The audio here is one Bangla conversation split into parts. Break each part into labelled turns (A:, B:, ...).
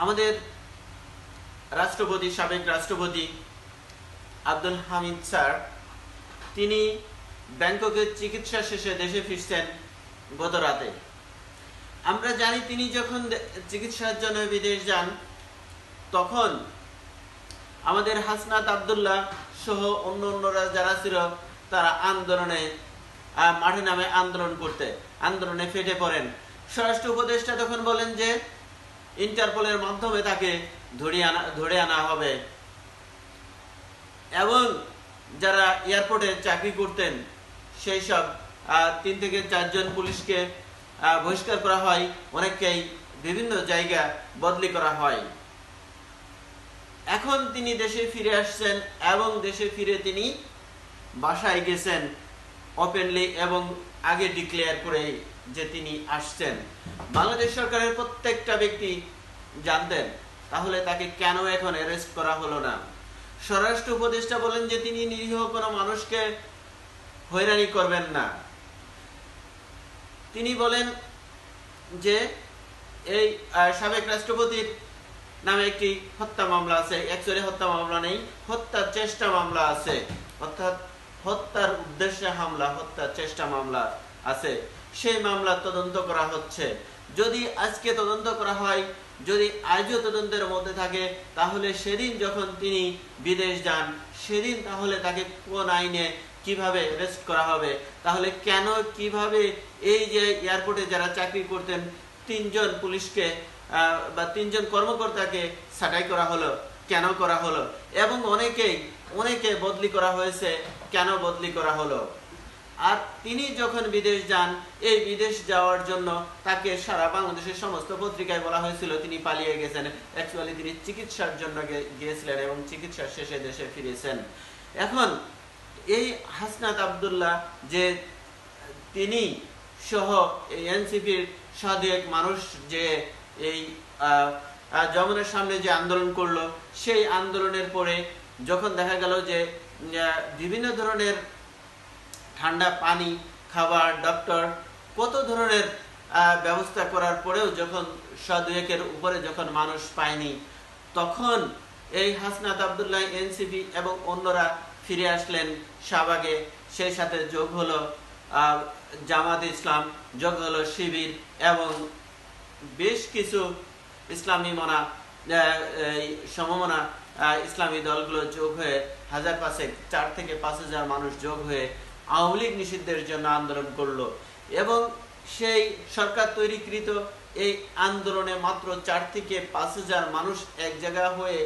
A: আমাদের রাষ্ট্রপতি, সাবেক রাষ্ট্রপতি আব্দুল হামিদ স্যার, তিনি ব্যাংককে চিকিৎসা শেষে দেশে ফিরছেন গত রাতে। আমরা জানি তিনি যখন চিকিৎসার জন্য বিদেশ যান, তখন আমাদের হাসনাত আবদুল্লাহ সহ অন্যরা যারা ছিল তারা আন্দোলনে মাঠে নামে আন্দোলনে ফেটে পড়েন। স্বরাষ্ট্র উপদেষ্টা তখন বলেন যে ইন্টারপোলের মাধ্যমে তাকে ধরে আনা হবে, এবং যারা এয়ারপোর্টে চাকরি করতেন সেই সব 3 থেকে 4 জন পুলিশকে বহিষ্কার করা হয়, অনেককেই বিভিন্ন জায়গা বদলি করা হয়। এখন তিনি দেশে ফিরে আসছেন এবং দেশে ফিরে তিনি বাসায় গেছেন ওপেনলি এবং আগে ডিক্লেয়ার করে যে তিনি আসছেন। বাংলাদেশ সরকারের প্রত্যেকটা ব্যক্তি জানতেন, তাহলে তাকে কেন এখন অ্যারেস্ট করা হলো না? স্বরাষ্ট্র উপদেষ্টা বলেন যে তিনি নিরীহ কোনো মানুষকে হয়রানি করবেন না। তিনি বলেন যে এই সাবেক রাষ্ট্রপতির নামে একটি হত্যা মামলা আছে, অ্যাকচুয়ালি হত্যা মামলা নেই, হত্যার চেষ্টা মামলা আছে, অর্থাৎ হত্যার উদ্দেশ্যে হামলা, হত্যার চেষ্টা মামলা আছে। সেই মামলা তদন্ত করা হচ্ছে। যদি আজকে তদন্ত করা হয়, যদি আজও তদন্তের মধ্যে থাকে, তাহলে সেদিন যখন তিনি বিদেশ যান, সেদিন তাহলে তাকে কোন আইনে কিভাবে অ্যারেস্ট করা হবে? তাহলে কেন, কিভাবে এই যে এয়ারপোর্টে যারা চাকরি করতেন 3 জন পুলিশকে বা 3 জন কর্মকর্তাকে ছাঁটাই করা হলো, কেন করা হলো? এবং অনেকে বদলি করা হয়েছে, কেন বদলি করা হলো? আর তিনি যখন বিদেশ যান, এই বিদেশ যাওয়ার জন্য তাকে সারা বাংলাদেশের সমস্ত পত্রিকায় বলা হয়েছিল তিনি পালিয়ে গেছেন। অ্যাকচুয়ালি তিনি চিকিৎসার জন্য গিয়েছিলেন এবং চিকিৎসা শেষে দেশে ফিরেছেন। এখন এই হাসনাত আবদুল্লাহ যে তিনি সহ এই এনসিপির সাধক মানুষ যে এই যমুনার সামনে যে আন্দোলন করলো, সেই আন্দোলনের পরে যখন দেখা গেল যে বিভিন্ন ধরনের ঠান্ডা পানি, খাবার, ডক্টর, কত ধরনের ব্যবস্থা করার পরেও যখন 100-2-এর উপরে যখন মানুষ পায়নি, তখন এই হাসনাত আবদুল্লাহ, এনসিপি এবং অন্যরা ফিরে আসলেন শাহবাগে। সেই সাথে যোগ হলো জামাত ইসলাম, যোগ হলো শিবির এবং বেশ কিছু ইসলামী সমমনা ইসলামী দলগুলো যোগ হয়ে 4 থেকে 5,000 মানুষ যোগ হয়ে আওয়ামী লীগ নিষিদ্ধের জন্য আন্দোলন করলো। এবং সেই সরকার তৈরিকৃত এই আন্দোলনে মাত্র 4 থেকে 5,000 মানুষ এক জায়গা হয়ে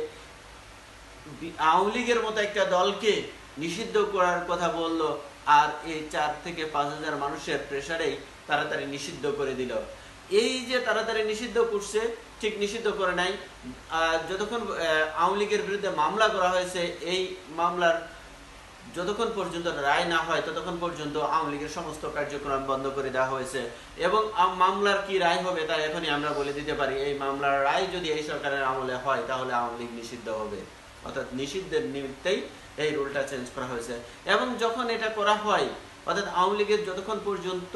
A: আওয়ামী লীগের মতো একটা দলকে নিষিদ্ধ করার কথা বলল, আর এই 4 থেকে 5,000 মানুষের প্রেসারেই তাড়াতাড়ি নিষিদ্ধ করে দিল। এই যে তাড়াতাড়ি নিষিদ্ধ করছে, ঠিক নিষিদ্ধ করে নাই। যতক্ষণ আওয়ামী লীগের বিরুদ্ধে মামলা করা হয়েছে, এই মামলার যতক্ষণ পর্যন্ত রায় না হয় ততক্ষণ পর্যন্ত আওয়ামী লীগের সমস্ত কার্যক্রম বন্ধ করে দেওয়া হয়েছে। এবং মামলার কি রায় হবে তা এখনই আমরা বলে দিতে পারি। এই মামলার রায় যদি এই সরকারের আমলে হয়, তাহলে আওয়ামী লীগ নিষিদ্ধ হবে, অর্থাৎ নিষিদ্ধের নিমিত্তেই এই রুলটা চেঞ্জ করা হয়েছে। এবং যখন এটা করা হয়, অর্থাৎ আওয়ামী লীগের যতক্ষণ পর্যন্ত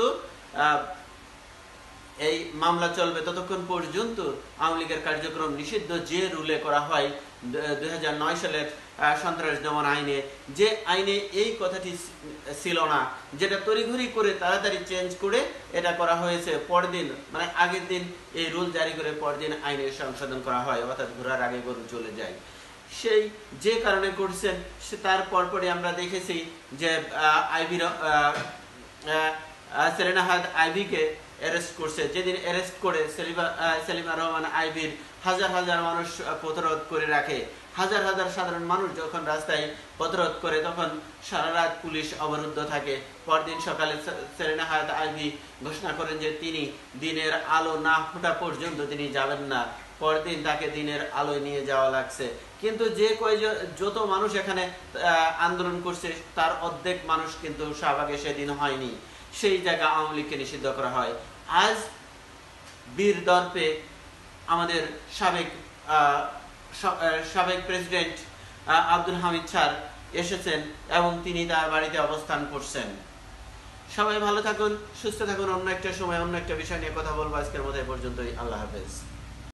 A: এই মামলা চলবে ততক্ষণ পর্যন্ত আওয়ামী লীগের কার্যক্রম নিষিদ্ধ, যে রুলে করা হয় 2009 সালের সন্ত্রাস দমন আইনে, যে আইনে এই কথাটি ছিল না, যেটা তড়িঘড়ি করে তাড়াতাড়ি চেঞ্জ করে এটা করা হয়েছে। পরদিন, মানে আগের দিন এই রুল জারি করে পরদিন আইনের সংশোধন করা হয়, অর্থাৎ ঘোরার আগে গরু চলে যায়। সেই যে কারণে করছেন, সে তার পরপরই আমরা দেখেছি যে সেলিনা হায়াত আইভীকে অ্যারেস্ট করছে। যেদিন অ্যারেস্ট করে সেলিমা রহমান আইভীর হাজার মানুষ প্রতিরোধ করে রাখে। হাজার সাধারণ মানুষ যখন রাস্তায় প্রতিরোধ করে, তখন সারা রাত পুলিশ অবরুদ্ধ থাকে। পরদিন সকালে সেলিনা হায়াত আইভী ঘোষণা করেন যে তিনি দিনের আলো না ফোটা পর্যন্ত তিনি যাবেন না। পরদিন তাকে দিনের আলোয় নিয়ে যাওয়া লাগছে। কিন্তু যত মানুষ এখানে আন্দোলন করছে, তার অর্ধেক মানুষ কিন্তু শাহবাগে সেদিন হয়নি। সেই জায়গা আওয়ামী লীগকে নিষিদ্ধ করা হয়। আজ বীর দর্পে আমাদের সাবেক প্রেসিডেন্ট আব্দুল হামিদ স্যার এসেছেন এবং তিনি তার বাড়িতে অবস্থান করছেন। সবাই ভালো থাকুন, সুস্থ থাকুন। অন্য একটা সময় অন্য একটা বিষয় নিয়ে কথা বলবো। আজকের মতো এ পর্যন্তই। আল্লাহ হাফেজ।